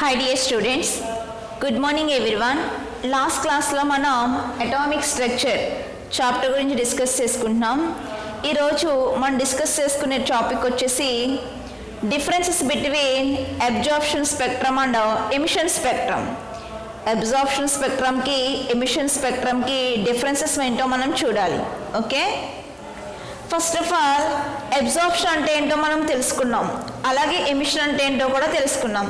Hi dear students, good morning everyone. Last class లో మనం atomic structure chapter గురించి discuss చేసుకుంటున్నాం. ఈరోజు మనం డిస్కస్ చేసుకునే టాపిక్ వచ్చేసి differences between absorption spectrum and emission spectrum. Absorption స్పెక్ట్రమ్కి ఎమిషన్ స్పెక్ట్రమ్కి డిఫరెన్సెస్ ఏంటో మనం చూడాలి. Okay, first of all absorption అంటే ఏంటో మనం తెలుసుకున్నాం, అలాగే ఎమిషన్ అంటే ఏంటో కూడా తెలుసుకున్నాం.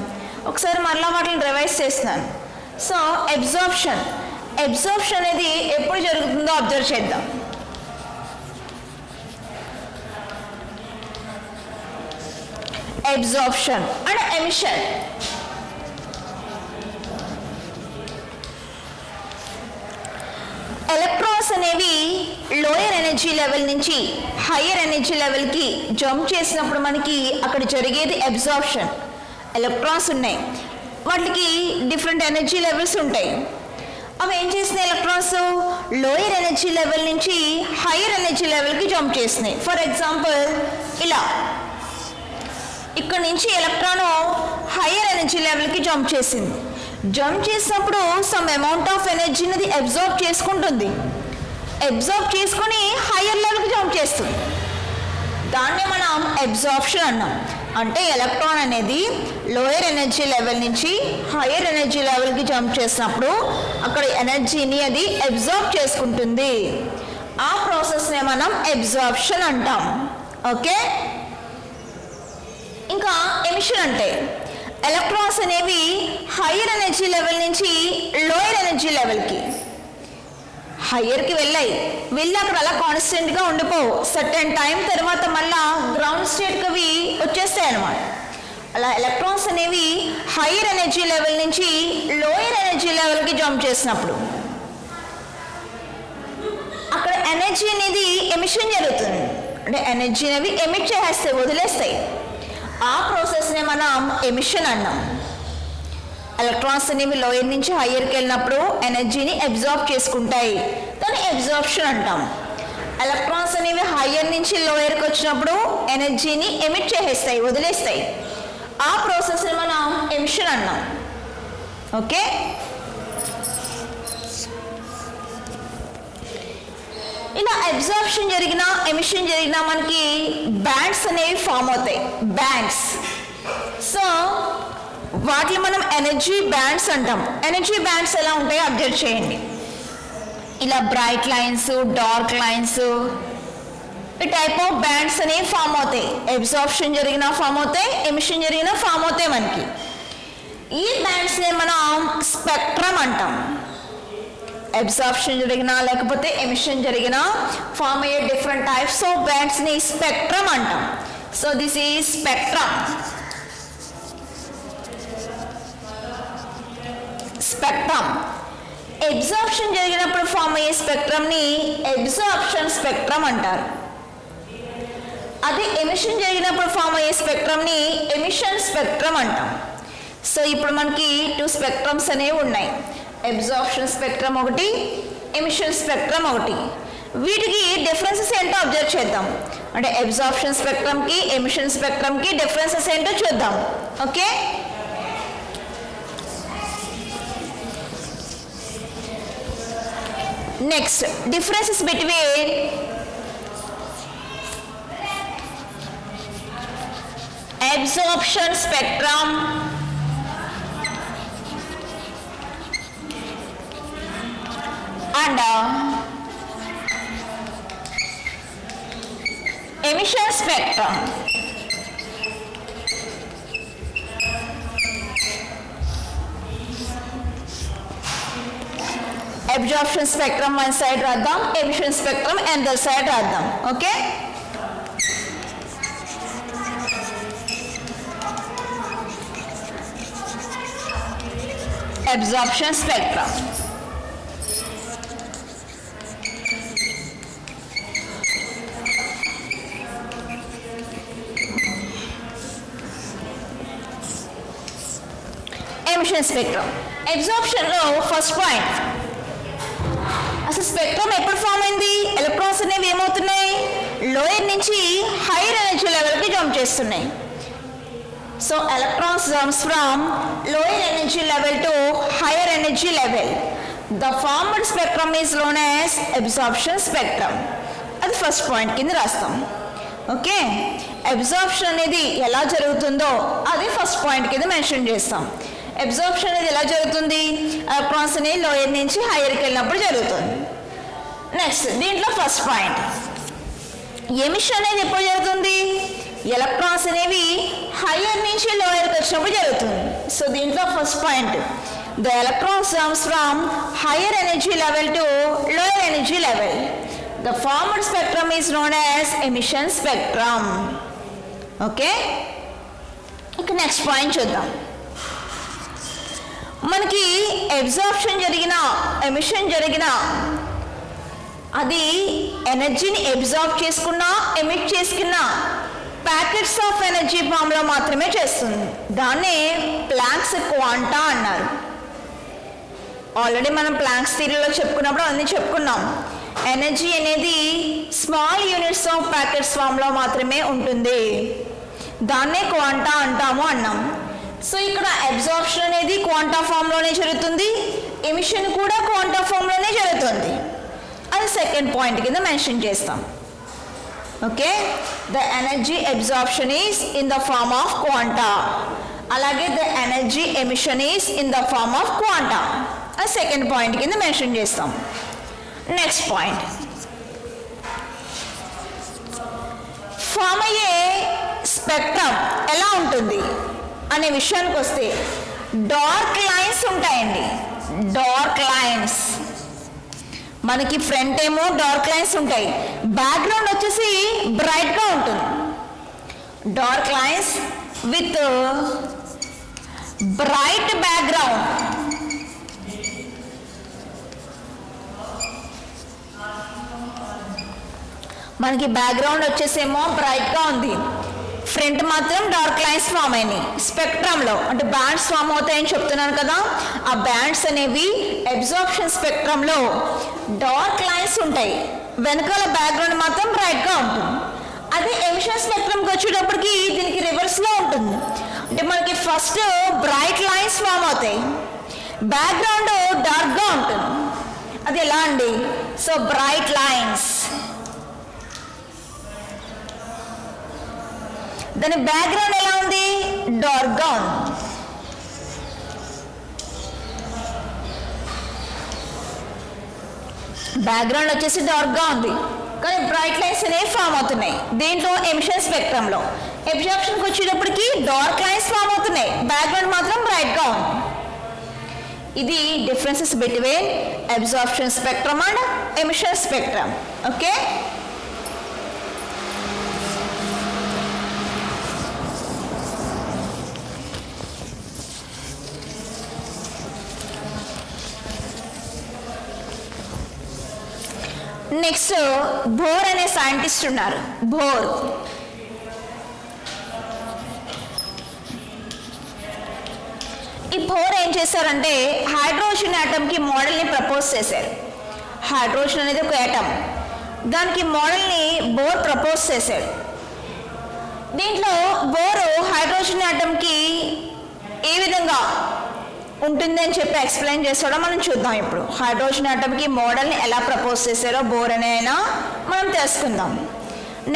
ఒకసారి మరలా వాటిని రివైజ్ చేస్తున్నాను. సో అబ్జార్ప్షన్ అనేది ఎప్పుడు జరుగుతుందో అబ్జర్వ్ చేద్దాం. Absorption and emission. ఎలక్ట్రాన్స్ అనేవి లోయర్ ఎనర్జీ లెవెల్ నుంచి హయ్యర్ ఎనర్జీ లెవెల్కి జంప్ చేసినప్పుడు మనకి అక్కడ జరిగేది అబ్జార్ప్షన్. ఎలక్ట్రాన్స్ ఉన్నాయి, వాటికి డిఫరెంట్ ఎనర్జీ లెవెల్స్ ఉంటాయి. అవి ఏం చేసినాయి, ఎలక్ట్రాన్స్ లోయర్ ఎనర్జీ లెవెల్ నుంచి హయ్యర్ ఎనర్జీ లెవెల్కి జంప్ చేసినాయి. ఫర్ ఎగ్జాంపుల్ ఇలా ఇక్కడ నుంచి ఎలక్ట్రాన్ హయ్యర్ ఎనర్జీ లెవెల్కి జంప్ చేసింది. జంప్ చేసినప్పుడు సమ్ అమౌంట్ ఆఫ్ ఎనర్జీని అది అబ్జార్బ్ చేసుకుంటుంది. అబ్జార్బ్ చేసుకొని హయ్యర్ లెవెల్కి జంప్ చేస్తుంది. దాన్నే మనం అబ్జార్ప్షన్ అన్నాం. అంటే ఎలక్ట్రాన్ అనేది లోయర్ ఎనర్జీ లెవెల్ నుంచి హయ్యర్ ఎనర్జీ లెవెల్కి జంప్ చేసినప్పుడు అక్కడ ఎనర్జీని అది అబ్జార్బ్ చేసుకుంటుంది. ఆ ప్రాసెస్నే మనం అబ్జార్ప్షన్ అంటాం. ఓకే, ఇంకా ఎమిషన్ అంటే ఎలక్ట్రాన్స్ అనేవి హయ్యర్ ఎనర్జీ లెవెల్ నుంచి లోయర్ ఎనర్జీ లెవెల్కి హయ్యర్కి వెళ్ళి అక్కడ అలా కాన్స్టెంట్గా ఉండిపోవు. సర్టెన్ టైం తర్వాత మళ్ళా గ్రౌండ్ స్టేట్కి అవి వచ్చేస్తాయి అన్నమాట. అలా ఎలక్ట్రాన్స్ అనేవి హయ్యర్ ఎనర్జీ లెవెల్ నుంచి లోయర్ ఎనర్జీ లెవెల్కి జంప్ చేసినప్పుడు అక్కడ ఎనర్జీ అనేది ఎమిషన్ జరుగుతుంది. అంటే ఎనర్జీ అనేవి ఎమిట్ చేసేస్తాయి, వదిలేస్తాయి. ఆ ప్రాసెస్నే మనం ఎమిషన్ అన్నాం. ఎలక్ట్రాన్స్ అనేవి లోయర్ నుంచి హయ్యర్కి వెళ్ళినప్పుడు ఎనర్జీని అబ్జార్బ్ చేసుకుంటాయి, దాన్ని అబ్జార్ప్షన్ అంటాం. ఎలక్ట్రాన్స్ అనేవి హయ్యర్ నుంచి లోయర్కి వచ్చినప్పుడు ఎనర్జీని ఎమిట్ చేసేస్తాయి, వదిలేస్తాయి. ఆ ప్రాసెస్ని మనం ఎమిషన్ అన్నాం. ఓకే, ఇలా అబ్జార్ప్షన్ జరిగినా ఎమిషన్ జరిగినా మనకి బ్యాండ్స్ అనేవి ఫామ్ అవుతాయి. బ్యాండ్స్, సో వాటిని మనం ఎనర్జీ బ్యాండ్స్ అంటాం. ఎనర్జీ బ్యాండ్స్ ఎలా ఉంటాయో అబ్జర్వ్ చేయండి. ఇలా బ్రైట్ లైన్స్, డార్క్ లైన్స్, ఈ టైప్ ఆఫ్ బ్యాండ్స్ అనేవి ఫామ్ అవుతాయి. అబ్జార్ప్షన్ జరిగినా ఫామ్ అవుతాయి, ఎమిషన్ జరిగినా ఫామ్ అవుతాయి మనకి. ఈ బ్యాండ్స్నే మనం స్పెక్ట్రమ్ అంటాం. అబ్జార్ప్షన్ జరిగినా లేకపోతే ఎమిషన్ జరిగినా ఫామ్ అయ్యే డిఫరెంట్ టైప్స్ ఆఫ్ బ్యాండ్స్ని స్పెక్ట్రమ్ అంటాం. So this is spectrum. Spectrum absorption జరిగినప్పుడు ఫామ్ అయ్యే స్పెక్ట్రమ్ని అబ్జార్ప్షన్ స్పెక్ట్రమ్ అంటారు. అదే ఎమిషన్ జరిగినప్పుడు ఫామ్ అయ్యే స్పెక్ట్రమ్ని ఎమిషన్ స్పెక్ట్రమ్ అంటాం. సో ఇప్పుడు మనకి 2 స్పెక్ట్రమ్స్ అనేవి ఉన్నాయి. అబ్జార్ప్షన్ స్పెక్ట్రమ్ ఒకటి, ఎమిషన్ స్పెక్ట్రమ్ ఒకటి. వీటికి డిఫరెన్సెస్ ఏంటో అబ్జర్వ్ చేద్దాం. అంటే అబ్జార్ప్షన్ స్పెక్ట్రమ్కి ఎమిషన్ స్పెక్ట్రమ్కి డిఫరెన్సెస్ ఏంటో చూద్దాం. Okay, next differences between absorption spectrum and emission spectrum. Absorption spectrum one side రాద్దాం, emission spectrum another side రాద్దాం. ఓకే, absorption spectrum. Emission spectrum. అబ్జార్ప్షన్లో ఫస్ట్ పాయింట్, అసలు స్పెక్ట్రమ్ ఎప్పుడు ఫామ్ అయింది? ఎలక్ట్రాన్స్ అనేవి ఏమవుతున్నాయి, లోయర్ నుంచి హైయర్ ఎనర్జీ లెవెల్కి జంప్ చేస్తున్నాయి. So electrons jumps from lower energy level to higher energy level. The formed spectrum is known as absorption spectrum. అది ఫస్ట్ పాయింట్ కింద రాస్తాం. ఓకే, అబ్జార్ప్షన్ అనేది ఎలా జరుగుతుందో అది ఫస్ట్ పాయింట్ కింద మెన్షన్ చేస్తాం. అబ్జార్ప్షన్ అనేది ఎలా జరుగుతుంది? ఎలక్ట్రాన్స్ అనేది లోయర్ నుంచి హైయర్కి వెళ్ళినప్పుడు జరుగుతుంది. నెక్స్ట్ దీంట్లో ఫస్ట్ పాయింట్, ఎమిషన్ అనేది ఎప్పుడు జరుగుతుంది? ఎలక్ట్రాన్స్ అనేవి హైయర్ నుంచి లోయర్కి వచ్చినప్పుడు జరుగుతుంది. సో దీంట్లో first point, the electrons jumps from hire energy level to lower energy level. The formed spectrum is known as emission spectrum. Okay, ఇక నెక్స్ట్ పాయింట్ చూద్దాం. మనకి అబ్జార్ప్షన్ జరిగిన ఎమిషన్ జరిగిన అది ఎనర్జీని అబ్జార్బ్ చేసుకున్నా ఎమిట్ చేసుకున్నా ప్యాకెట్స్ ఆఫ్ ఎనర్జీ ఫామ్లో మాత్రమే చేస్తుంది. దాన్నే ప్లాంక్స్ క్వాంటా అన్నారు. ఆల్రెడీ మనం ప్లాంక్స్ థియరీలో చెప్పుకున్నప్పుడు అన్నీ చెప్పుకున్నాం. ఎనర్జీ అనేది స్మాల్ యూనిట్స్ ఆఫ్ ప్యాకెట్స్ ఫామ్లో మాత్రమే ఉంటుంది, దాన్నే క్వాంటా అంటాము అన్నాం. సో ఇక్కడ అబ్జార్ప్షన్ అనేది క్వాంటా ఫామ్లోనే జరుగుతుంది, ఎమిషన్ కూడా క్వాంటా ఫామ్లోనే జరుగుతుంది. అది సెకండ్ పాయింట్ కింద మెన్షన్ చేస్తాం. Okay, the energy absorption is in the form of quanta, అలాగే the energy emission is in the form of quanta. అది సెకండ్ పాయింట్ కింద మెన్షన్ చేస్తాం. నెక్స్ట్ పాయింట్, ఫామ్ అయ్యే స్పెక్ట్రమ్ ఎలా ఉంటుంది అనే విషయానికి వస్తే డార్క్ లైన్స్ ఉంటాయండి. డార్క్ లైన్స్ మనకి ఫ్రంట్ ఏమో డార్క్ లైన్స్ ఉంటాయి, బ్యాక్గ్రౌండ్ వచ్చేసి బ్రైట్గా ఉంటుంది. Dark lines with bright background. మనకి బ్యాక్గ్రౌండ్ వచ్చేసేమో బ్రైట్గా ఉంది, ఫ్రంట్ మాత్రం డార్క్ లైన్స్ ఫామ్ అయినాయి. స్పెక్ట్రమ్లో అంటే బ్యాండ్స్ ఫామ్ అవుతాయని చెప్తున్నాను కదా, ఆ బ్యాండ్స్ అనేవి అబ్జార్ప్షన్ స్పెక్ట్రమ్లో డార్క్ లైన్స్ ఉంటాయి, వెనకాల బ్యాక్గ్రౌండ్ మాత్రం బ్రైట్గా ఉంటుంది. అదే ఎమిషన్ స్పెక్ట్రమ్కి వచ్చేటప్పటికి దీనికి రివర్స్లో ఉంటుంది. అంటే మనకి ఫస్ట్ బ్రైట్ లైన్స్ ఫామ్ అవుతాయి, బ్యాక్గ్రౌండ్ డార్క్గా ఉంటుంది. అది ఎలా అండి? సో బ్రైట్ లైన్స్, దాని బ్యాక్గ్రౌండ్ ఎలా ఉంది? డార్క్గా ఉంది. బ్యాక్గ్రౌండ్ వచ్చేసి డార్క్గా ఉంది, కానీ బ్రైట్ లైన్స్ అనేవి ఫామ్ అవుతున్నాయి. దీంట్లో ఎమిషన్ స్పెక్ట్రమ్లో అబ్జార్ప్షన్కి వచ్చేటప్పటికి డార్క్ లైన్స్ ఫామ్ అవుతున్నాయి, బ్యాక్గ్రౌండ్ మాత్రం బ్రైట్గా ఉంది. ఇది differences between absorption spectrum and emission spectrum. Okay, next bore అనే సైంటిస్ట్ ఉన్నారు. బోర్ ఈ బోర్ ఏం చేశారంటే హైడ్రోజన్ ఆటమ్కి మోడల్ని ప్రపోజ్ చేశారు. హైడ్రోజన్ అనేది ఒక ఆటమ్, దానికి మోడల్ని బోర్ ప్రపోజ్ చేశాడు. దీంట్లో బోరు హైడ్రోజన్ ఆటమ్కి ఏ విధంగా ఉంటుంది అని చెప్పి ఎక్స్ప్లెయిన్ చేస్తాడో మనం చూద్దాం. ఇప్పుడు హైడ్రోజన్ ఆటమ్కి మోడల్ని ఎలా ప్రపోజ్ చేశారో బోర్ అయినా మనం తెలుసుకుందాం.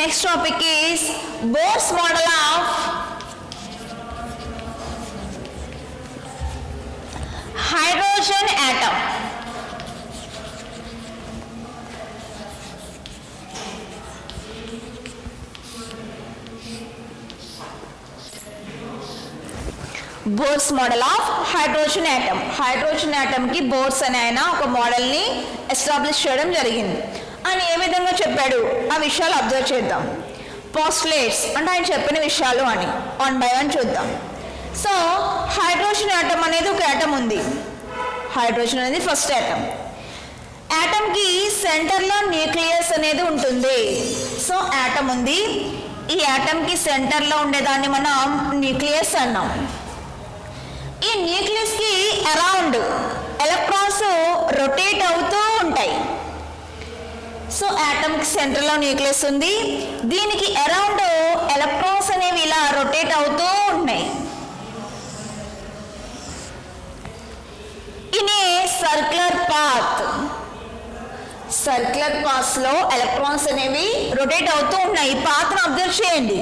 Next topic is Bohr's model of hydrogen atom. Bohr's model of hydrogen atom. Hydrogen ఆటమ్కి బోర్స్ అనే ఆయన ఒక మోడల్ని ఎస్టాబ్లిష్ చేయడం జరిగింది. ఆయన ఏ విధంగా చెప్పాడు ఆ విషయాలు అబ్జర్వ్ చేద్దాం. పోస్టులేట్స్ అంటే ఆయన చెప్పిన విషయాలు అని వన్ బై వన్ చూద్దాం. సో హైడ్రోజన్ ఆటమ్ అనేది ఒక ఆటమ్ ఉంది. హైడ్రోజన్ అనేది ఫస్ట్ ఆటమ్. ఆటమ్కి సెంటర్లో న్యూక్లియస్ అనేది ఉంటుంది. సో ఆటమ్ ఉంది, ఈ ఆటమ్కి సెంటర్లో ఉండేదాన్ని మనం న్యూక్లియస్ అన్నాం. ఈ న్యూక్లియస్కి అరౌండ్ ఎలక్ట్రాన్స్ రొటేట్ అవుతూ ఉంటాయి. సో సో ఆటమ్కి సెంటర్లో న్యూక్లియస్ ఉంది. దీనికి అరౌండ్ ఎలక్ట్రాన్స్ అనేవి ఇలా రొటేట్ అవుతూ ఉన్నాయి. In a circular path, circular path లో ఎలక్ట్రాన్స్ అనేవి రొటేట్ అవుతూ ఉన్నాయి. ఈ పాత్ను అబ్జర్వ్ చేయండి.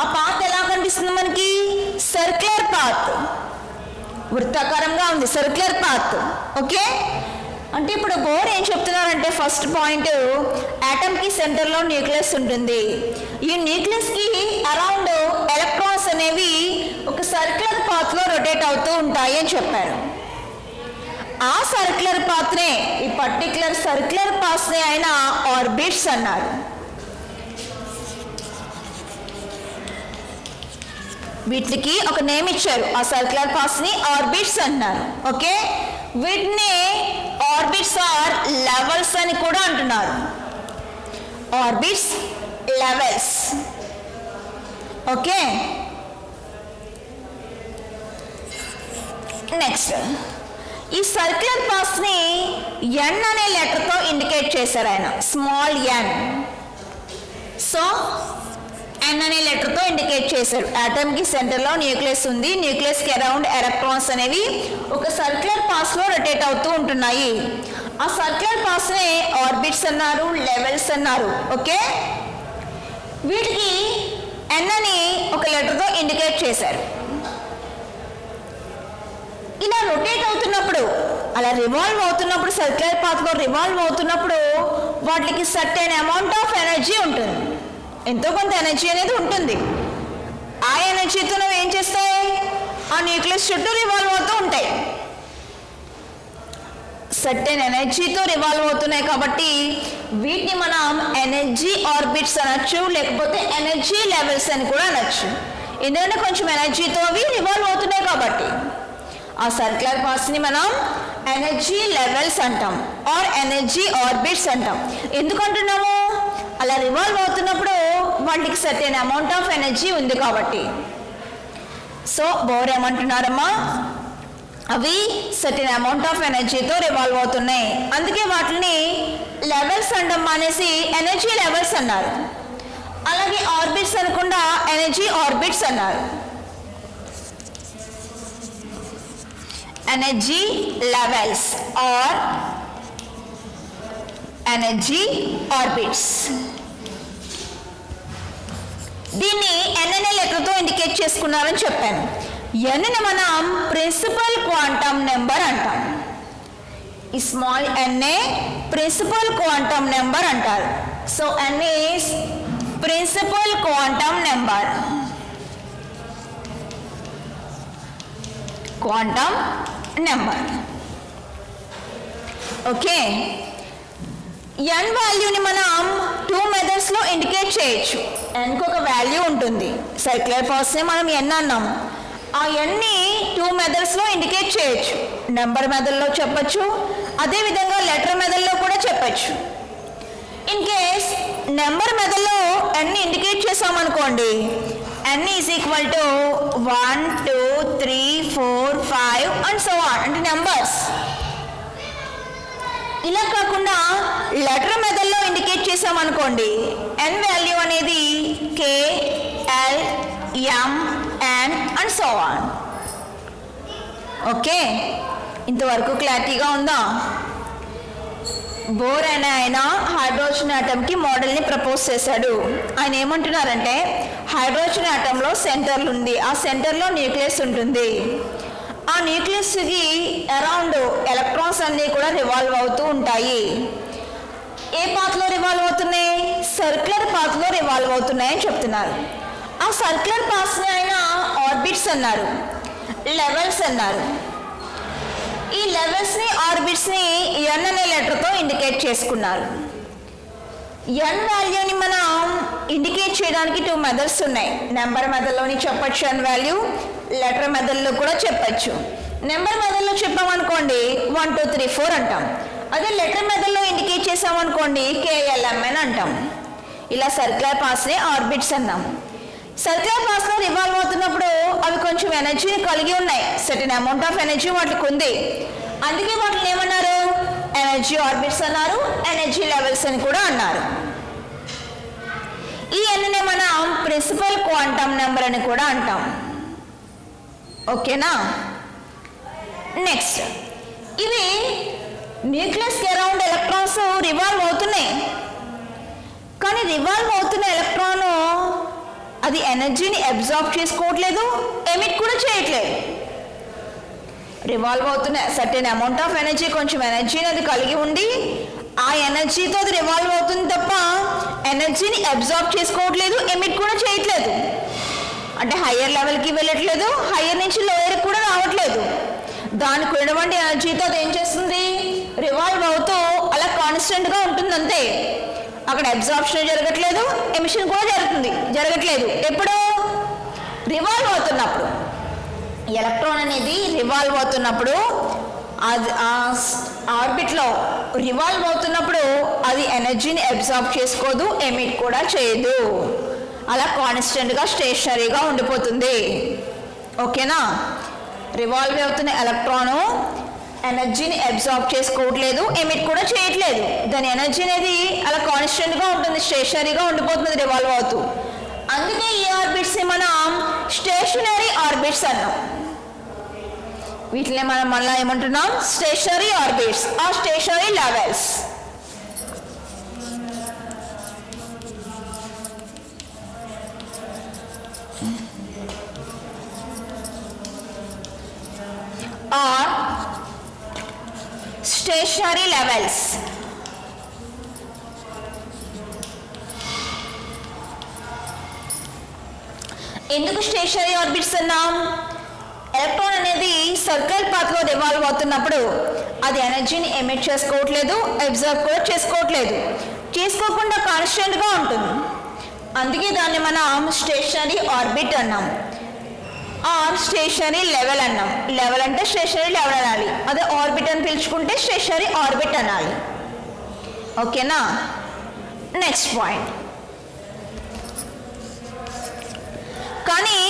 ఆ పాత్ ఎలా కనిపిస్తుంది మనకి? సర్క్యులర్ పాత్, వృత్తాకారంగా ఉంది సర్క్యులర్ పాత్. ఓకే, అంటే ఇప్పుడు బోర్ ఏం చెప్తున్నారంటే ఫస్ట్ పాయింట్, ఆటమ్కి సెంటర్లో న్యూక్లియస్ ఉంటుంది. ఈ న్యూక్లియస్కి అరౌండ్ ఎలక్ట్రాన్స్ అనేవి ఒక సర్క్యులర్ పాత్లో రొటేట్ అవుతూ ఉంటాయి అని చెప్పారు. ఆ సర్క్యులర్ పాత్నే, ఈ పర్టికులర్ సర్క్యులర్ పాత్నే ఆయన ఆర్బిట్స్ అన్నారు. వీటికి ఒక నేమ్ ఇచ్చారు, ఆ సర్క్యులర్ పాత్స్ ని ఆర్బిట్స్ అన్నారు. ఓకే, వీటిని ఆర్బిట్స్ ఆర్ లెవెల్స్ అని కూడా అంటున్నారు. Orbits, levels. ఓకే, నెక్స్ట్ ఈ సర్క్యులర్ పాత్స్ ని ఎన్ అనే లెటర్తో ఇండికేట్ చేశారు ఆయన, స్మాల్ ఎన్. సో ఎన్ అనే లెటర్తో ఇండికేట్ చేశారు. ఆటమ్కి సెంటర్లో న్యూక్లియస్ ఉంది. న్యూక్లియస్కి అరౌండ్ ఎలక్ట్రాన్స్ అనేవి ఒక సర్క్యులర్ పాత్లో రొటేట్ అవుతూ ఉంటున్నాయి. ఆ సర్క్యులర్ పాత్స్నే ఆర్బిట్స్ అన్నారు, లెవెల్స్ అన్నారు. ఓకే, వీటికి ఎన్ అని ఒక లెటర్తో ఇండికేట్ చేశారు. ఇలా రొటేట్ అవుతున్నప్పుడు, అలా రివాల్వ్ అవుతున్నప్పుడు, సర్క్యులర్ పాత్లో రివాల్వ్ అవుతున్నప్పుడు వాటికి సర్టెన్ అమౌంట్ ఆఫ్ ఎనర్జీ ఉంటుంది. ఎంతో కొంత ఎనర్జీ అనేది ఉంటుంది. ఆ ఎనర్జీతో నువ్వు ఏం చేస్తాయి? ఆ న్యూక్లియస్ చుట్టూ రివాల్వ్ అవుతూ ఉంటాయి. సర్టెన్ ఎనర్జీతో రివాల్వ్ అవుతున్నాయి కాబట్టి వీటిని మనం ఎనర్జీ ఆర్బిట్స్ అనొచ్చు, లేకపోతే ఎనర్జీ లెవెల్స్ అని కూడా అనొచ్చు. ఎందుకంటే కొంచెం ఎనర్జీతో అవి రివాల్వ్ అవుతున్నాయి కాబట్టి. ఆ సర్క్యులర్ పాత్స్ని మనం ఎనర్జీ లెవెల్స్ అంటాం, ఆర్ ఎనర్జీ ఆర్బిట్స్ అంటాం. ఎందుకంటున్నాము? అలా రివాల్వ్ అవుతున్నప్పుడు వాటికి సర్టెన్ అమౌంట్ ఆఫ్ ఎనర్జీ ఉంది కాబట్టి. సో బోర్ ఏమంటున్నారమ్మా? అవి సర్టెన్ అమౌంట్ ఆఫ్ ఎనర్జీతో రివాల్వ్ అవుతున్నాయి, అందుకే వాటిని లెవెల్స్ అంటాం అనేసి ఎనర్జీ లెవెల్స్ అన్నారు. అలాగే ఆర్బిట్స్ అనకుండా ఎనర్జీ ఆర్బిట్స్ అన్నారు. Energy levels or energy orbits. దీన్ని ఎన్ అనే లెటర్తో ఇండికేట్ చేసుకున్నారని చెప్పాను. ఎన్ని మనం ప్రిన్సిపల్ క్వాంటమ్ నెంబర్ అంటాం. ఈ స్మాల్ ఎన్ఏ ప్రిన్సిపల్ క్వాంటమ్ నెంబర్ అంటారు. So n is principal quantum number. Quantum number. Okay, n వాల్యూని మనం టూ మెథడ్స్లో ఇండికేట్ చేయొచ్చు. ఎన్కి ఒక వాల్యూ ఉంటుంది. సర్క్యులర్ పాత్స్ని మనం ఎన్ అన్నాము. ఆ ఎన్ని టూ మెథడ్స్లో ఇండికేట్ చేయొచ్చు. నెంబర్ మెథడ్లో చెప్పచ్చు, అదేవిధంగా లెటర్ మెథడ్లో కూడా చెప్పచ్చు. ఇన్ కేస్ నెంబర్ మెథడ్లో ఎన్ని ఇండికేట్ చేసామనుకోండి, n is equal to 1 2 3 4 5 and so on, అంటే నెంబర్స్. ఇలా కాకుండా లెటర్ మెథడ్లో ఇండికేట్ చేసామనుకోండి, ఎన్ వాల్యూ అనేది K, L, M, N and so on. Okay, ఇంతవరకు క్లారిటీగా ఉందా? బోర్ అనే ఆయన హైడ్రోజన్ ఆటంకి మోడల్ని ప్రపోజ్ చేశాడు. ఆయన ఏమంటున్నారంటే, హైడ్రోజన్ ఆటంలో సెంటర్లు ఉంది, ఆ సెంటర్లో న్యూక్లియస్ ఉంటుంది. ఆ న్యూక్లియస్కి అరౌండ్ ఎలక్ట్రాన్స్ అన్నీ కూడా రివాల్వ్ అవుతూ ఉంటాయి. ఏ పాత్లో రివాల్వ్ అవుతున్నాయి? సర్క్యులర్ పాత్లో రివాల్వ్ అవుతున్నాయి అని చెప్తున్నారు. ఆ సర్క్యులర్ పాత్స్ని ఆయన ఆర్బిట్స్ అన్నారు, లెవెల్స్ అన్నారు. ఈ లెవెల్స్ని ఆర్బిట్స్ని ఎన్ అనే లెటర్తో ఇండికేట్ చేసుకున్నారు. ఎన్ వాల్యూని మనం ఇండికేట్ చేయడానికి టూ మెథడ్స్ ఉన్నాయి. నెంబర్ మెథడ్లోని చెప్పచ్చు ఎన్ వాల్యూ, లెటర్ మెథడ్లో కూడా చెప్పచ్చు. నెంబర్ మెథడ్లో చెప్పామనుకోండి 1 2 3 4 అంటాం. అదే లెటర్ మెథడ్లో ఇండికేట్ చేసామనుకోండి కేఎల్ఎంఎన్ అంటాం. ఇలా సర్క్యులర్ పాత్స్ని ఆర్బిట్స్ అన్నాం. సర్క్యులర్ పాత్స్లో రివాల్వ్ అవుతున్నప్పుడు అవి కొంచెం ఎనర్జీని కలిగి ఉన్నాయి, సర్టెన్ అమౌంట్ ఆఫ్ ఎనర్జీ వాటికి ఉంది. అందుకే వాటిని ఏమన్నారు? ఎనర్జీ ఆర్బిట్స్ అన్నారు, ఎనర్జీ లెవెల్స్ అని కూడా అన్నారు. ఈ ఎన్నే మనం ప్రిన్సిపల్ క్వాంటమ్ నెంబర్ అని కూడా అంటాం. ఓకేనా? నెక్స్ట్, ఇవి న్యూక్లియస్ అరౌండ్ ఎలక్ట్రాన్స్ రివాల్వ్ అవుతున్నాయి. కానీ రివాల్వ్ అవుతున్న ఎలక్ట్రాన్ అది ఎనర్జీని అబ్జార్బ్ చేసుకోవట్లేదు, ఎమిట్ కూడా చేయట్లేదు. రివాల్వ్ అవుతున్న సర్టెన్ అమౌంట్ ఆఫ్ ఎనర్జీ, కొంచెం ఎనర్జీని అది కలిగి ఉండి ఆ ఎనర్జీతో అది రివాల్వ్ అవుతుంది తప్ప ఎనర్జీని అబ్జార్బ్ చేసుకోవట్లేదు, ఎమిట్ కూడా చేయట్లేదు. అంటే హయ్యర్ లెవెల్కి వెళ్ళట్లేదు, హయ్యర్ నుంచి లోయర్కి కూడా రావట్లేదు. దానికి ఉన్నటువంటి ఎనర్జీతో అది ఏం చేస్తుంది? రివాల్వ్ అవుతూ అలా కాన్స్టెంట్గా ఉంటుంది అంతే. అక్కడ అబ్జార్ప్షన్ జరగట్లేదు, ఎమిషన్ కూడా జరగట్లేదు. ఎప్పుడు? రివాల్వ్ అవుతున్నప్పుడు. ఎలక్ట్రాన్ అనేది రివాల్వ్ అవుతున్నప్పుడు, అది ఆర్బిట్లో రివాల్వ్ అవుతున్నప్పుడు అది ఎనర్జీని అబ్జార్బ్ చేసుకోదు, ఎమిట్ కూడా చేయదు. అలా కాన్స్టెంట్గా స్టేషనరీగా ఉండిపోతుంది. ఓకేనా? రివాల్వ్ అవుతున్న ఎలక్ట్రాను ఎనర్జీని అబ్జార్బ్ చేసుకోవట్లేదు, ఎమిట్ కూడా చేయట్లేదు. దాని ఎనర్జీ అనేది అలా కాన్స్టెంట్గా ఉంటుంది, స్టేషనరీగా ఉండిపోతుంది రివాల్వ్ అవుతూ. అందుకే ఈ ఆర్బిట్స్ని మనం స్టేషనరీ ఆర్బిట్స్ అన్నాం. వీటిని మనం మళ్ళీ ఏమంటున్నాం? స్టేషనరీ ఆర్బిట్స్ ఆ stationary levels. Or stationary levels. ఎందుకు స్టేషనరీ ఆర్బిట్స్ అన్నాం? ఎలక్ట్రాన్ అనేది సర్కిల్ పాత్లో రివాల్వ్ అవుతున్నప్పుడు అది ఎనర్జీని ఎమిట్ చేసుకోవట్లేదు, అబ్జర్వ్ కూడా చేసుకోకుండా కాన్స్టెంట్గా ఉంటుంది. అందుకే దాన్ని మనం స్టేషనరీ ఆర్బిట్ అన్నాం. ఆర్ స్టేషనరీ లెవెల్ అన్నాం. లెవెల్ అంటే స్టేషనరీ లెవెల్ అనాలి, అదే ఆర్బిట్ అని పిలుచుకుంటే స్టేషనరీ ఆర్బిట్ అనాలి. ఓకేనా? నెక్స్ట్ పాయింట్, కానీ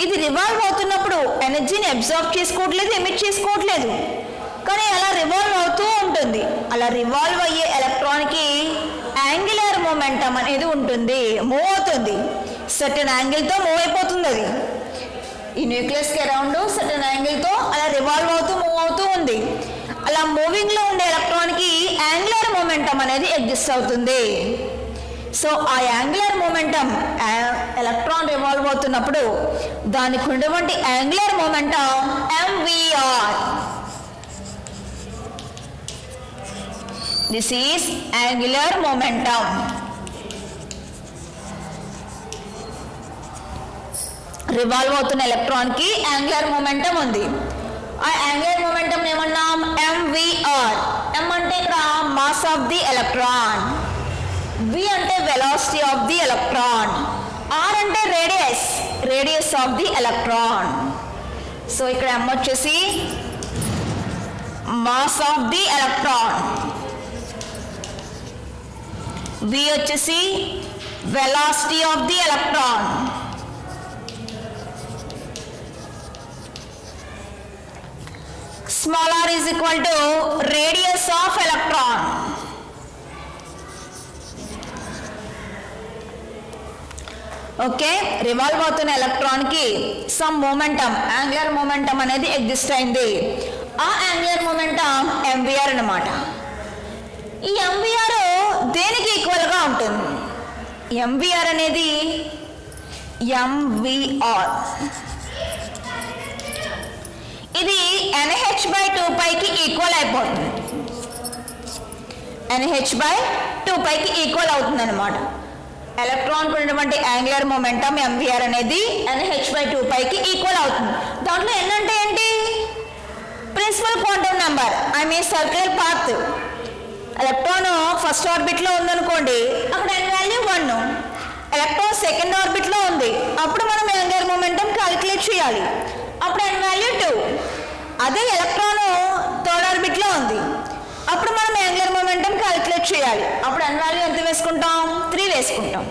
ఇది రివాల్వ్ అవుతున్నప్పుడు ఎనర్జీని అబ్జార్బ్ చేసుకోవట్లేదు, ఎమిట్ చేసుకోవట్లేదు, కానీ అలా రివాల్వ్ అవుతూ ఉంటుంది. అలా రివాల్వ్ అయ్యే ఎలక్ట్రాన్కి యాంగులర్ మొమెంటం అనేది ఉంటుంది, మూవ్ అవుతుంది, సర్టెన్ యాంగిల్తో మూవ్ అయిపోతుంది. అది ఈ న్యూక్లియస్కి అరౌండ్ సర్టెన్ యాంగిల్తో అలా రివాల్వ్ అవుతూ మూవ్ అవుతూ ఉంది. అలా మూవింగ్లో ఉండే ఎలక్ట్రాన్కి యాంగులర్ మొమెంటం అనేది ఎగ్జిస్ట్ అవుతుంది. సో ఆ యాంగులర్ మొమెంటం ఎలక్ట్రాన్ రివాల్వ్ అవుతున్నప్పుడు దానికి ఉన్నటువంటి angular momentum MVR. This is angular momentum. Revolve అవుతున్న ఎలక్ట్రాన్కి యాంగులర్ మొమెంటం ఉంది. ఆ యాంగులర్ మొమెంటం ఏమన్నాం? MVR. M అంటే ఇక్కడ mass of the electron, V అంటే velocity of the electron, R అంటే radius of the electron. So ఇక్కడ M వచ్చేసి mass of the electron, V వచ్చేసి velocity of the electron. Small r is equal to radius of electron. Okay, revolve అవుతున్న ఎలక్ట్రాన్కి some momentum, angular momentum అనేది exist అయింది. ఆ angular momentum MVR అన్నమాట. ఈ MVR దేనికి ఈక్వల్గా ఉంటుంది? MVR అనేది MVR ఇది NH/2πకి ఈక్వల్ అయిపోతుంది. NH/2πకి ఈక్వల్ అవుతుంది అనమాట. ఎలక్ట్రాన్ ఉన్నటువంటి యాంగులర్ మొమెంటం MVR అనేది NH/2πకి ఈక్వల్ అవుతుంది. దాంట్లో N అంటే ఏంటి? Principal quantum number, I mean circular path. Electron first ఆర్బిట్లో ఉందనుకోండి, అక్కడ N వాల్యూ 1. ఎలక్ట్రాన్ సెకండ్ ఆర్బిట్లో ఉంది, అప్పుడు మనం యాంగులర్ మొమెంటం క్యాలిక్యులేట్ చేయాలి, అప్పుడు N వాల్యూ 2. అదే ఎలక్ట్రాన్ థర్డ్ ఆర్బిట్లో ఉంది, అప్పుడు మనం యాంగులర్ మొమెంటం క్యాలిక్యులేట్ చేయాలి, అప్పుడు N వాల్యూ ఎంత వేసుకుంటాం? 3 వేసుకుంటాం.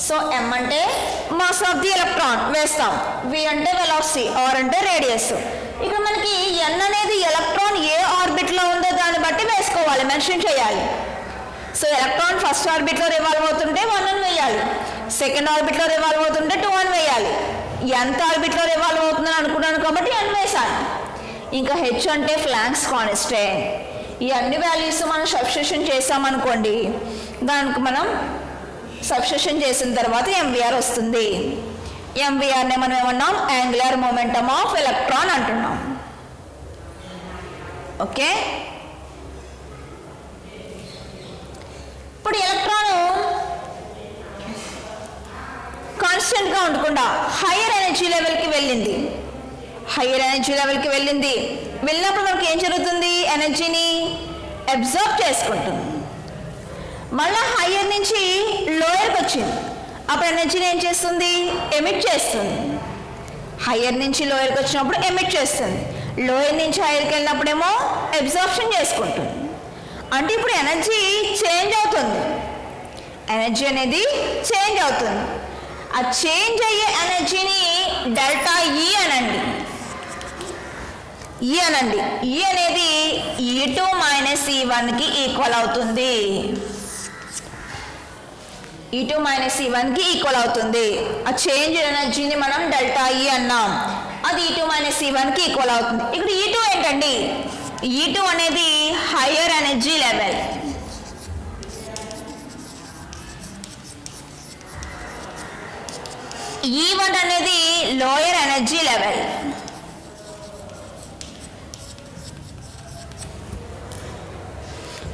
సో M అంటే మాస్ ఆఫ్ ది ఎలక్ట్రాన్ వేస్తాం, V అంటే వెలాసిటీ, R అంటే రేడియస్. ఇక్కడ మనకి N అనేది ఎలక్ట్రాన్ ఏ ఆర్బిట్లో ఉందో దాన్ని బట్టి వేసుకోవాలి, మెన్షన్ చేయాలి. సో ఎలక్ట్రాన్ ఫస్ట్ ఆర్బిట్లో రివాల్వ్ అవుతుంటే 1 అని వేయాలి, సెకండ్ ఆర్బిట్లో రివాల్వ్ అవుతుంటే 2 అని వేయాలి. ఎంత ఆర్బిట్లో రివాల్వ్ అవుతుందని అనుకున్నాను కాబట్టి n వేసాను. ఇంకా h అంటే ఫ్లాంక్స్ కాన్స్టెంట్. ఈ అన్ని వాల్యూస్ మనం సబ్స్టిట్యూషన్ చేసామనుకోండి, దానికి మనం సబ్స్టిట్యూషన్ చేసిన తర్వాత MVR వస్తుంది. MVRనే మనం ఏమన్నాం, యాంగులర్ మొమెంటమ్ ఆఫ్ ఎలక్ట్రాన్ అంటున్నాం. ఓకే, ఇప్పుడు ఎలక్ట్రాన్ కాన్స్టెంట్గా ఉండకుండా హయ్యర్ ఎనర్జీ లెవెల్కి వెళ్ళింది. వెళ్ళినప్పుడు మనకి ఏం జరుగుతుంది, ఎనర్జీని అబ్జర్వ్ చేసుకుంటుంది. మళ్ళీ హయ్యర్ నుంచి లోయర్కి వచ్చింది, అప్పుడు ఎనర్జీని ఏం చేస్తుంది, ఎమిట్ చేస్తుంది. హయ్యర్ నుంచి లోయర్కి వచ్చినప్పుడు ఎమిట్ చేస్తుంది, లోయర్ నుంచి హయ్యర్కి వెళ్ళినప్పుడేమో అబ్జార్ప్షన్ చేసుకుంటుంది. అంటే ఇప్పుడు ఎనర్జీ చేంజ్ అవుతుంది, ఎనర్జీ అనేది చేంజ్ అవుతుంది. ఆ చేంజ్ అయ్యే ఎనర్జీని డెల్టా E అనండి. E అనేది E2 - E1కి ఈక్వల్ అవుతుంది. E2 - E1కి ఈక్వల్ అవుతుంది. ఆ చేంజ్ ఎనర్జీని మనం డెల్టా E అన్నాం, అది E2 - E1కి ఈక్వల్ అవుతుంది. ఇక్కడ E2 ఏంటండి, E2 అనేది హయ్యర్ ఎనర్జీ లెవెల్. E1 అనేది లోయర్ ఎనర్జీ లెవెల్.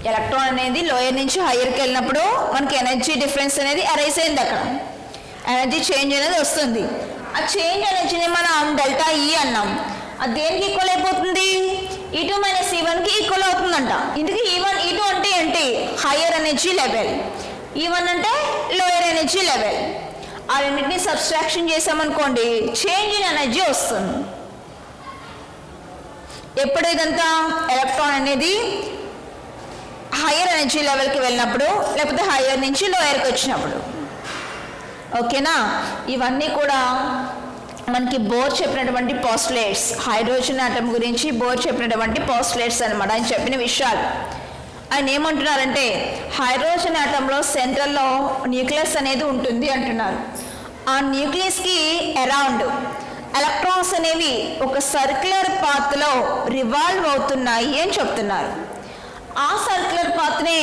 ఎలక్ట్రాన్ అనేది లోయర్ నుంచి హయ్యర్కి వెళ్ళినప్పుడు మనకి ఎనర్జీ డిఫరెన్స్ అనేది అరైజ్ అయింది, అక్కడ ఎనర్జీ చేంజ్ అనేది వస్తుంది. ఆ చేంజ్ ఎనర్జీని మనం డెల్టా E అన్నాం. అది దేనికి ఈక్వల్ అయిపోతుంది, E2 - E1కి ఈక్వల్ అవుతుందంట. ఇందుకు E2 అంటే ఏంటి, హయ్యర్ ఎనర్జీ లెవెల్, E1 అంటే లోయర్ ఎనర్జీ లెవెల్. ఆ రెండింటిని సబ్స్ట్రాక్షన్ చేసామనుకోండి, చేంజ్ ఇన్ ఎనర్జీ వస్తుంది. ఎప్పుడు ఇదంతా ఎలక్ట్రాన్ అనేది హయ్యర్ ఎనర్జీ లెవెల్కి వెళ్ళినప్పుడు, లేకపోతే హయ్యర్ నుంచి లోయర్కి వచ్చినప్పుడు. ఓకేనా, ఇవన్నీ కూడా మనకి బోర్ చెప్పినటువంటి పోస్టులేట్స్, హైడ్రోజన్ ఆటమ్ గురించి బోర్ చెప్పినటువంటి పోస్టులేట్స్ అనమాట, ఆయన చెప్పిన విషయాలు. ఆయన ఏమంటున్నారంటే, హైడ్రోజన్ ఆటంలో సెంట్రల్లో న్యూక్లియస్ అనేది ఉంటుంది అంటున్నారు. ఆ న్యూక్లియస్కి అరౌండ్ ఎలక్ట్రాన్స్ అనేవి ఒక సర్క్యులర్ పాత్లో రివాల్వ్ అవుతున్నాయి అని చెప్తున్నారు. ఆ సర్క్యులర్ పాత్నే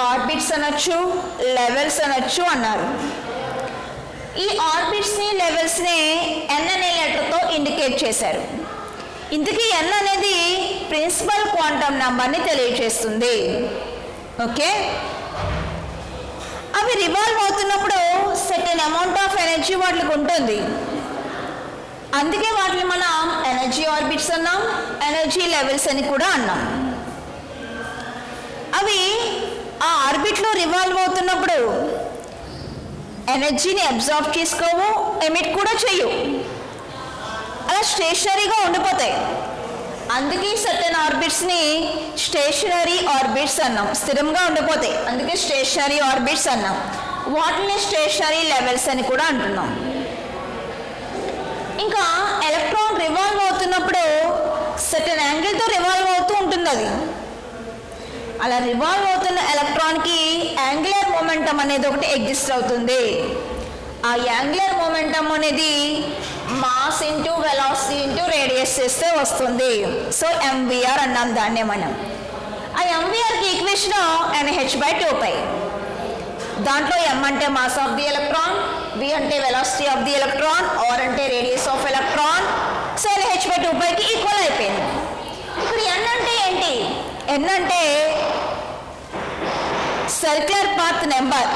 ఆర్బిట్స్ అనొచ్చు, లెవెల్స్ అనొచ్చు అన్నారు. ఈ ఆర్బిట్స్ని లెవెల్స్ని N అనే లెటర్తో ఇండికేట్ చేశారు. ఇందుకీ N అనేది ప్రిన్సిపల్ క్వాంటమ్ నంబర్ని తెలియజేస్తుంది. ఓకే, అవి రివాల్వ్ అవుతున్నప్పుడు సెర్టెన్ అమౌంట్ ఆఫ్ ఎనర్జీ వాటికి ఉంటుంది. అందుకే వాటిని మనం ఎనర్జీ ఆర్బిట్స్ అన్నాం, ఎనర్జీ లెవెల్స్ అని కూడా అన్నాం. అవి ఆ ఆర్బిట్లో రివాల్వ్ అవుతున్నప్పుడు ఎనర్జీని అబ్జార్బ్ చేసుకోవు, ఎమిట్ కూడా చేయవు, అలా స్టేషనరీగా ఉండిపోతాయి. అందుకే సర్టెన్ ఆర్బిట్స్ని స్టేషనరీ ఆర్బిట్స్ అన్నాం, స్థిరంగా ఉండిపోతాయి, అందుకే స్టేషనరీ ఆర్బిట్స్ అన్నాం. వాటిని స్టేషనరీ లెవెల్స్ అని కూడా అంటున్నాం. ఇంకా ఎలక్ట్రాన్ రివాల్వ్ అవుతున్నప్పుడు సర్టెన్ యాంగిల్తో రివాల్వ్ అవుతూ ఉంటుంది. అది అలా రివాల్వ్ అవుతున్న ఎలక్ట్రాన్కి యాంగులర్ మొమెంటం అనేది ఒకటి ఎగ్జిస్ట్ అవుతుంది. ఆ యాంగులర్ మొమెంటం అనేది mass into velocity into radius చేస్తే వస్తుంది. సో MVR అన్నాం దాన్నే మనం. ఆ MVRకి ఈక్వేషన్ NH/2π. దాంట్లో M అంటే mass of the electron, V అంటే velocity of the electron, R అంటే రేడియస్ ఆఫ్ ఎలక్ట్రాన్. సో NH/2πకి ఈక్వల్ అయిపోయింది. ఇప్పుడు N అంటే ఏంటి, N అంటే సర్క్యులర్ పాత్ నెంబర్.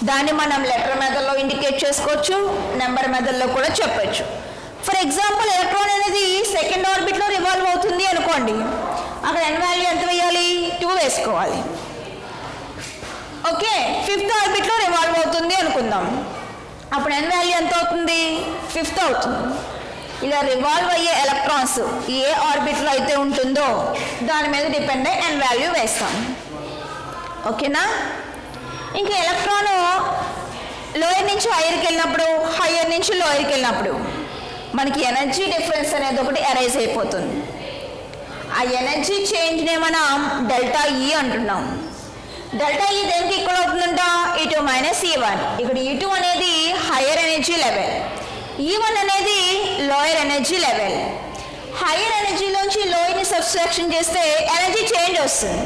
దాన్ని మనం లెటర్ మెథడ్లో ఇండికేట్ చేసుకోవచ్చు, నెంబర్ మెథడ్లో కూడా చెప్పచ్చు. ఫర్ ఎగ్జాంపుల్, ఎలక్ట్రాన్ అనేది సెకండ్ ఆర్బిట్లో రివాల్వ్ అవుతుంది అనుకోండి, అక్కడ N వాల్యూ ఎంత వేయాలి, 2 వేసుకోవాలి. ఓకే, ఫిఫ్త్ ఆర్బిట్లో రివాల్వ్ అవుతుంది అనుకుందాం, అప్పుడు N వాల్యూ ఎంత అవుతుంది, 5 అవుతుంది. ఇలా రివాల్వ్ అయ్యే ఎలక్ట్రాన్స్ ఏ ఆర్బిట్లో అయితే ఉంటుందో దాని మీద డిపెండ్ అయ్యి N వాల్యూ వేస్తాం. ఓకేనా, ఇంకా ఎలక్ట్రాన్ లోయర్ నుంచి హైయర్కి వెళ్ళినప్పుడు, హైయర్ నుంచి లోయర్కి వెళ్ళినప్పుడు మనకి ఎనర్జీ డిఫరెన్స్ అనేది ఒకటి అరైజ్ అయిపోతుంది. ఆ ఆ ఎనర్జీ చేంజ్నే మనం డెల్టా ఈ అంటున్నాం. డెల్టా ఈ దేనికి ఈక్వల్ అవుతుందంట? E2 minus E1. ఇక్కడ E2 అనేది హయ్యర్ ఎనర్జీ లెవెల్, E1 అనేది లోయర్ ఎనర్జీ లెవెల్. హయ్యర్ ఎనర్జీలోంచి లోయర్ని సబ్స్ట్రాక్షన్ చేస్తే ఎనర్జీ చేంజ్ వస్తుంది.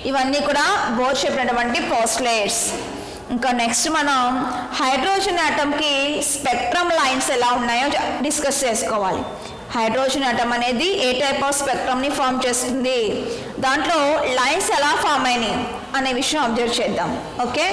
ఇవన్నీ కూడా బోర్ చెప్పినటువంటి పోస్టులేట్స్. ఇంకా నెక్స్ట్ మనం హైడ్రోజన్ ఆటంకి స్పెక్ట్రమ్ లైన్స్ ఎలా ఉన్నాయో డిస్కస్ చేసుకోవాలి. హైడ్రోజన్ ఆటం అనేది ఏ టైప్ ఆఫ్ స్పెక్ట్రమ్ని ఫామ్ చేస్తుంది, దాంట్లో లైన్స్ ఎలా ఫామ్ అయినాయి అనే విషయం అబ్జర్వ్ చేద్దాం. ఓకే.